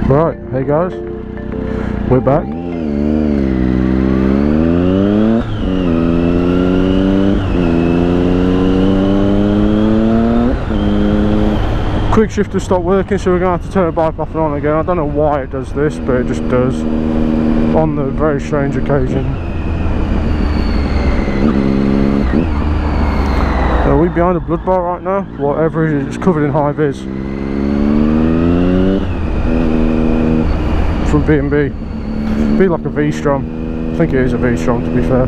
Right, hey guys, we're back. Quick shifter stopped working, so we're going to have to turn the bike off and on again. I don't know why it does this, but it just does on the very strange occasion. Are we behind a blood bar right now? Whatever it is, it's covered in high vis. From B&B. Be like a V-Strom. I think it is a V-Strom, to be fair.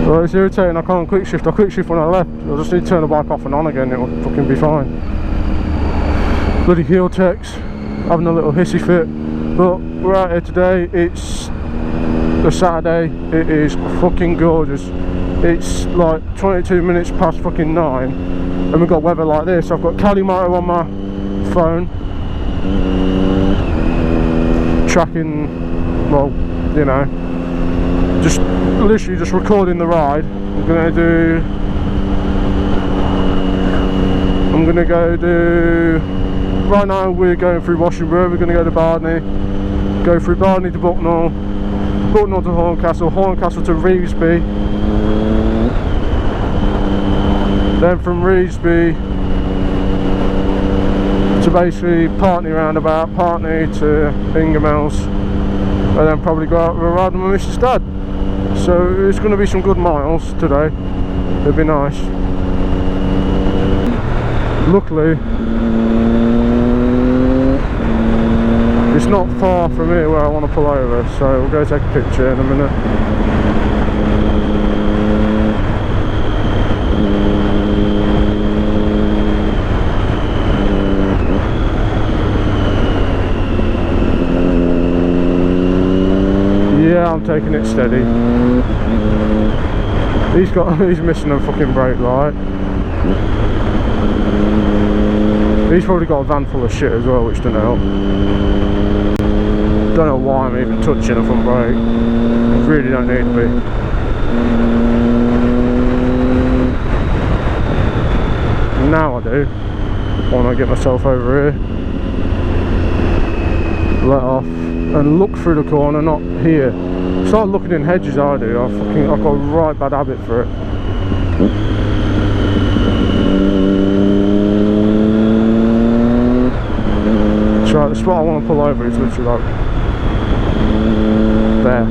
Well, it's irritating, I can't quick shift. I quick shift when I left. I just need to turn the bike off and on again, it'll fucking be fine. Bloody heel techs, having a little hissy fit. But we're out here today, it's a Saturday, it is fucking gorgeous. It's like 22 minutes past fucking 9, and we've got weather like this. I've got Cali Moto on my phone, tracking, well, you know, just literally just recording the ride. I'm gonna go do, right now we're going through Washington, we're gonna go to Bardney, go through Bardney to Bucknell, Bucknell to Horncastle, Horncastle to Revesby, then from Revesby to basically Partney roundabout, Partney to Ingermells, and then probably go out with a ride with my Mrs. Dad. So it's going to be some good miles today. It'll be nice. Luckily, it's not far from here where I want to pull over, so we'll go take a picture in a minute. Yeah, I'm taking it steady. He's missing a fucking brake light. He's probably got a van full of shit as well, which doesn't help. Don't know why I'm even touching a front brake. I really don't need to be. Now I do. When I get myself over here, let off and look through the corner, not here. Start looking in hedges, I do. I've got a right bad habit for it. So the spot I want to pull over is literally like there.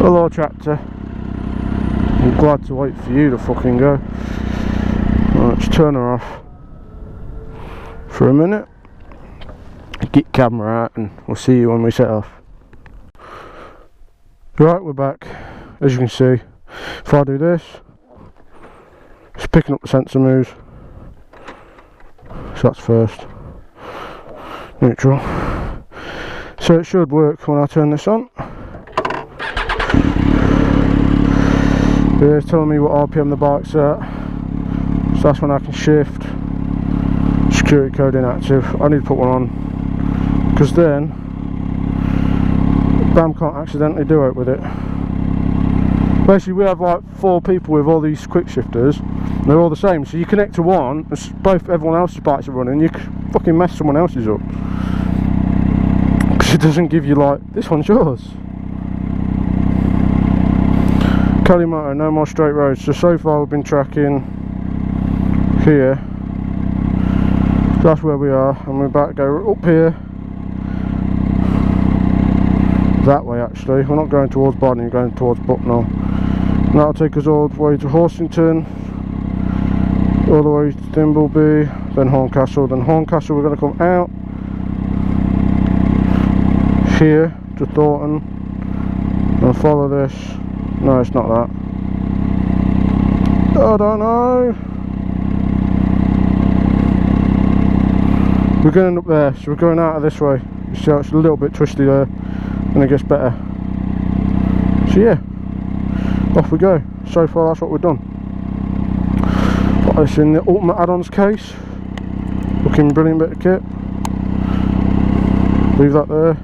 Hello tractor, I'm glad to wait for you to fucking go. Right, let's turn her off for a minute, get camera out, and we'll see you when we set off. Right, we're back. As you can see, if I do this, it's picking up the sensor moves, so that's first. Neutral. So it should work when I turn this on. It's telling me what RPM the bike's at, so that's when I can shift. Security code inactive. I need to put one on, because then BAM can't accidentally do it with it. Basically we have like 4 people with all these quick shifters, and they're all the same, so you connect to one, both everyone else's bikes are running, you can fucking mess someone else's up, because it doesn't give you like, this one's yours. Cali Moto, no more straight roads. So far we've been tracking here. That's where we are, and we're about to go up here. That way actually. We're not going towards Bardney, we're going towards Bucknell. And that'll take us all the way to Horsington, all the way to Thimbleby, then Horncastle. Then Horncastle we're going to come out here to Thornton and follow this. No, it's not that. I don't know. We're going up there, so we're going out of this way. So it's a little bit twisty there, and it gets better. So yeah, off we go. So far that's what we've done. It's in the Ultimate Add-ons case. Looking brilliant bit of kit. Leave that there.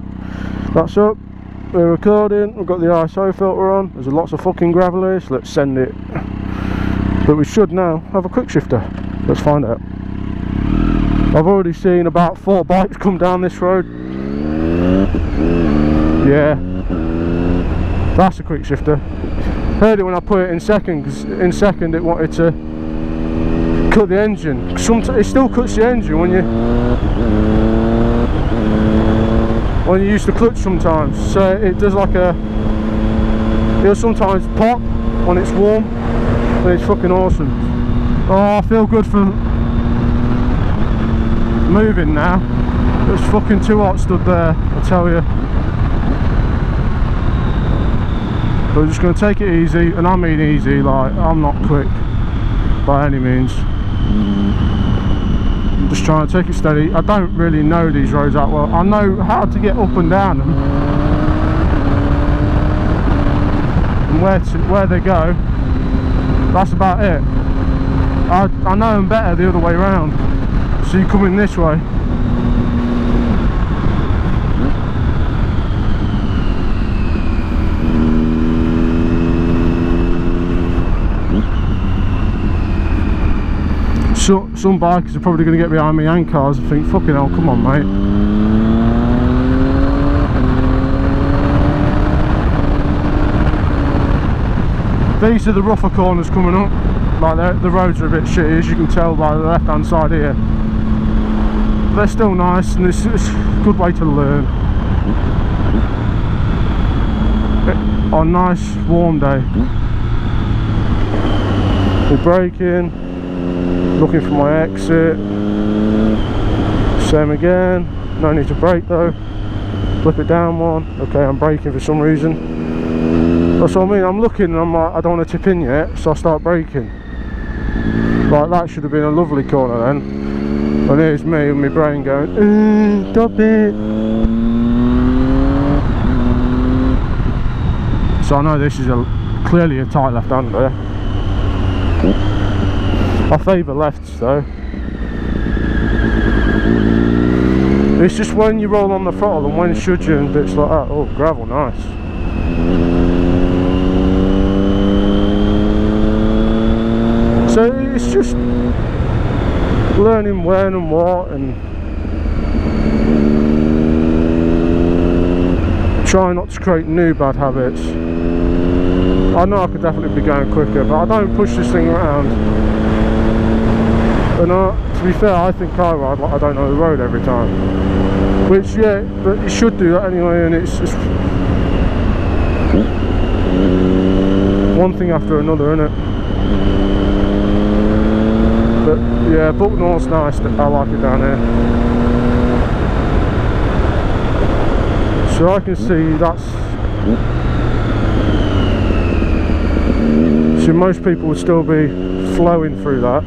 That's up. We're recording. We've got the ISO filter on. There's lots of fucking gravel here, so let's send it. But we should now have a quick shifter. Let's find out. I've already seen about 4 bikes come down this road. Yeah, that's a quick shifter. Heard it when I put it in second, because in second it wanted to cut the engine. It still cuts the engine when you use the clutch sometimes. So it does like it'll sometimes pop when it's warm, and it's fucking awesome. Oh, I feel good for moving now. It's fucking too hot stood there, I tell you. But we're just going to take it easy, and I mean easy, like I'm not quick by any means. I'm just trying to take it steady. I don't really know these roads that well. I know how to get up and down them and where they go. That's about it. I know them better the other way around. So you come in this way. Some bikers are probably going to get behind me and cars and think, fucking hell, come on mate. These are the rougher corners coming up. Like the roads are a bit shitty, as you can tell by the left hand side here. But they're still nice, and it's a good way to learn. On a nice warm day. We're braking. Looking for my exit. Same again. No need to brake though. Flip it down one. Okay, I'm braking for some reason. That's what I mean. I'm looking and I'm like, I don't want to tip in yet, so I start braking. Like that should have been a lovely corner then. And here's me with my brain going, stop it. So I know this is clearly a tight left-hander. I favour lefts though. It's just when you roll on the throttle and when should you and bits like that. Oh, gravel, nice. So it's just learning when and what, and trying not to create new bad habits. I know I could definitely be going quicker, but I don't push this thing around. And to be fair, I think I ride like I don't know the road every time. Which, yeah, but you should do that anyway, and it's just one thing after another, isn't it? But yeah, Bucknall's nice, I like it down here. So I can see that's... So most people would still be flowing through that.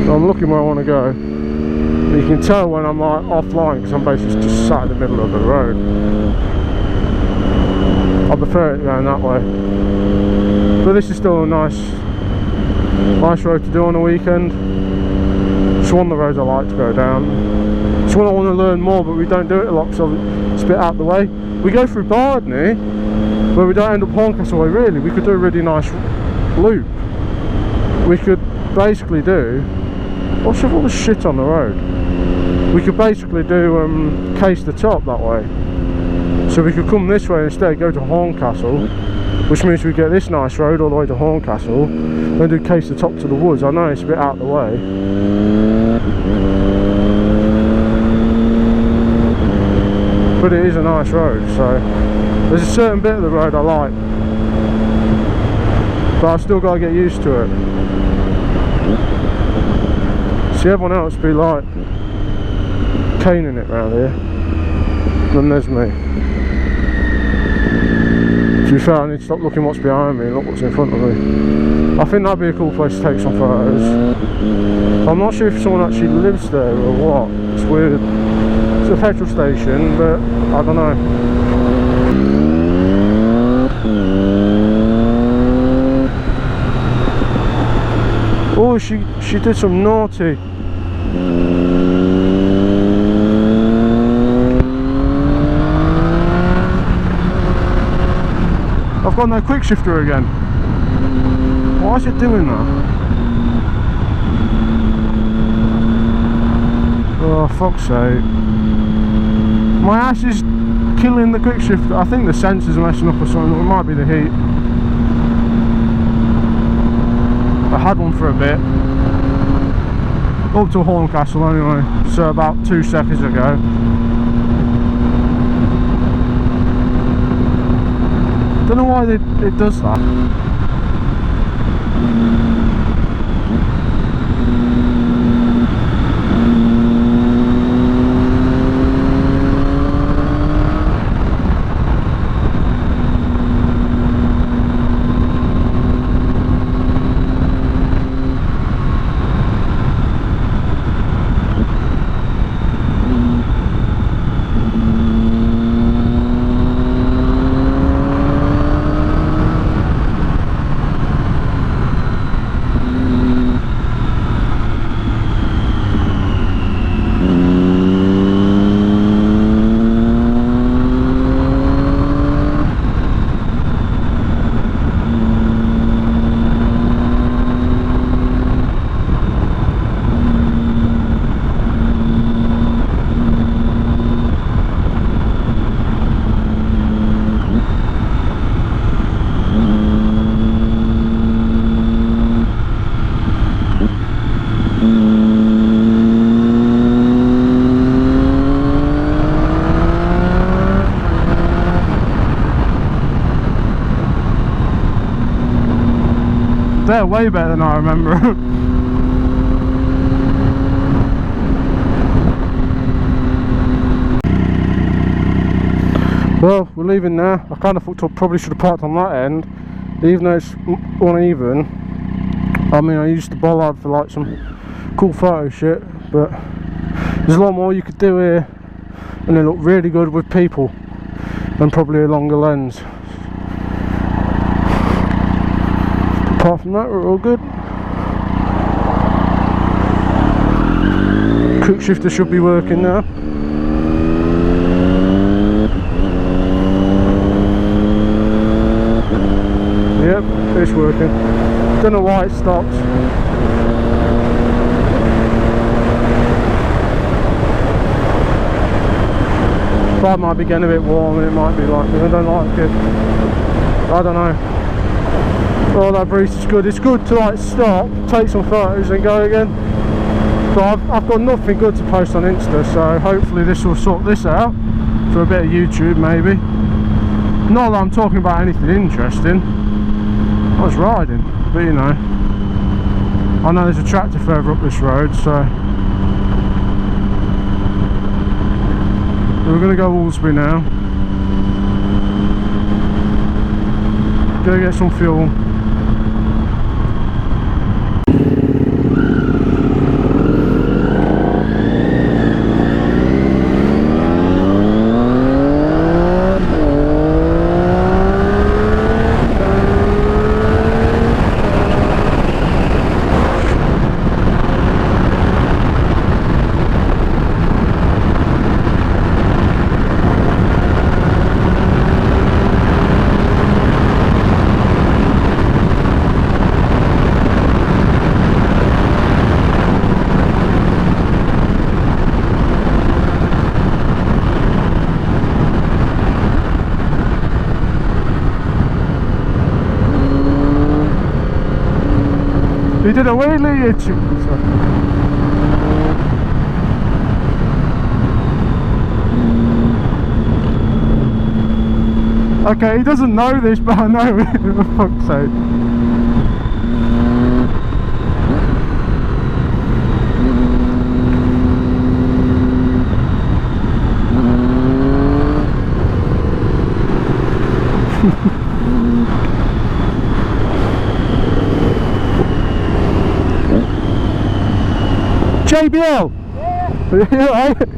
I'm looking where I want to go. You can tell when I'm like offline because I'm basically just sat in the middle of the road. I prefer it going that way. But this is still a nice road to do on a weekend. It's one of the roads I like to go down. It's one I want to learn more, but we don't do it a lot because it's a bit out the way. We go through Bardney, where we don't end up Horncastle way really. We could do a really nice loop. We could basically do... What's with all the shit on the road? We could basically do Case the Top that way. So we could come this way instead, go to Horncastle, which means we get this nice road all the way to Horncastle, then do Case the Top to the woods. I know it's a bit out of the way. But it is a nice road, so there's a certain bit of the road I like. But I've still got to get used to it. See, everyone else be like caning it round here, then there's me. To be fair, I need to stop looking what's behind me and look what's in front of me. I think that'd be a cool place to take some photos. I'm not sure if someone actually lives there or what. It's weird. It's a petrol station, but I don't know. sure she did some naughty. I've got no quick shifter again. Why is it doing that? Oh, fuck's sake. My ass is killing the quick shifter. I think the sensors are messing up or something. It might be the heat. I had one for a bit. Up to Horncastle anyway. So about 2 seconds ago. Don't know why it does that. They're way better than I remember. Well, we're leaving now. I kind of thought I probably should have parked on that end, even though it's uneven. I mean, I used the bollard for like some cool photo shit, but there's a lot more you could do here, and they look really good with people, and probably a longer lens. Apart from that, we're all good. Quick shifter should be working now. Yep, it's working. Don't know why it stopped. But it might be getting a bit warm, and it might be like, I don't like it. I don't know. Oh, that breeze is good. It's good to like stop, take some photos and go again. But I've got nothing good to post on Insta, so hopefully this will sort this out for a bit of YouTube maybe. Not that I'm talking about anything interesting. I was riding, but you know. I know there's a tractor further up this road, so we're going to go Wolsbury now. Go get some fuel. He did a wheelie, okay, he doesn't know this, but I know it, for fuck's sake. JBL? Yeah. You alright?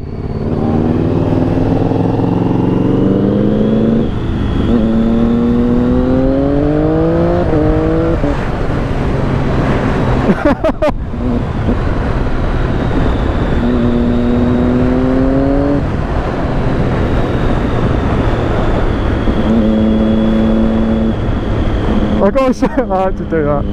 I gotta say, I like to do that.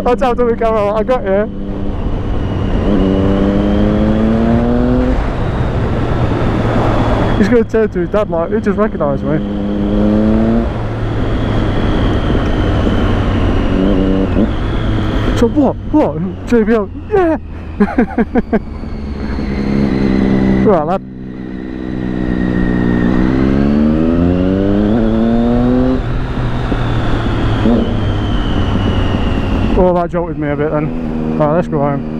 I tapped on the camera, I got you. He's gonna turn to his dad like, he just recognised me. So what? JBL, yeah! Right lad. Oh, that jolted me a bit then. Right, let's go home.